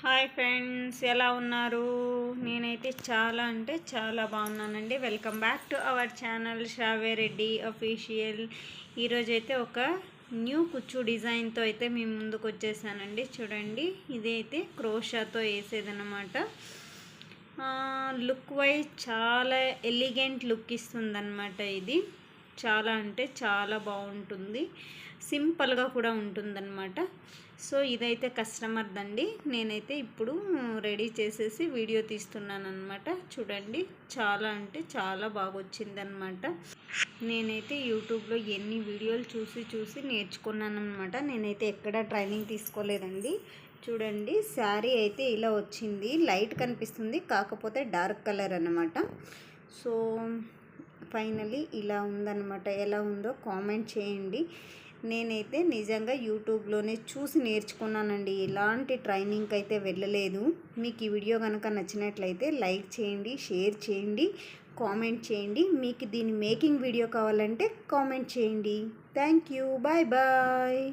Hi friends, ఎలా ఉన్నారు? నేనైతే చాలా అంటే చాలా బాగున్నానండి. Welcome back to our channel శ్రావ్యరెడ్డి official. ఈరోజైతే ఒక న్యూ కుచ్చు డిజైన్తో అయితే మేము ముందుకు వచ్చేసానండి. చూడండి, ఇదైతే క్రోషాతో వేసేదన్నమాట. లుక్ వైజ్ చాలా ఎలిగెంట్ లుక్ ఇస్తుందన్నమాట. ఇది చాలా అంటే చాలా బాగుంటుంది, సింపుల్గా కూడా ఉంటుందన్నమాట. సో ఇదైతే కస్టమర్ దండి. నేనైతే ఇప్పుడు రెడీ చేసేసి వీడియో తీస్తున్నాను అనమాట. చూడండి, చాలా అంటే చాలా బాగా వచ్చిందనమాట. నేనైతే యూట్యూబ్లో ఎన్ని వీడియోలు చూసి నేర్చుకున్నాను అనమాట. నేనైతే ఎక్కడ ట్రైనింగ్ తీసుకోలేదండి. చూడండి, శారీ అయితే ఇలా వచ్చింది. లైట్ కనిపిస్తుంది, కాకపోతే డార్క్ కలర్ అన్నమాట. సో ఫైనలీ ఇలా ఉందన్నమాట. ఎలా ఉందో కామెంట్ చేయండి. నేనైతే నిజంగా యూట్యూబ్లోనే చూసి నేర్చుకున్నానండి. ఎలాంటి ట్రైనింగ్కి అయితే వెళ్ళలేదు. మీకు ఈ వీడియో కనుక నచ్చినట్లయితే లైక్ చేయండి, షేర్ చేయండి, కామెంట్ చేయండి. మీకు దీని మేకింగ్ వీడియో కావాలంటే కామెంట్ చేయండి. Thank you, bye bye.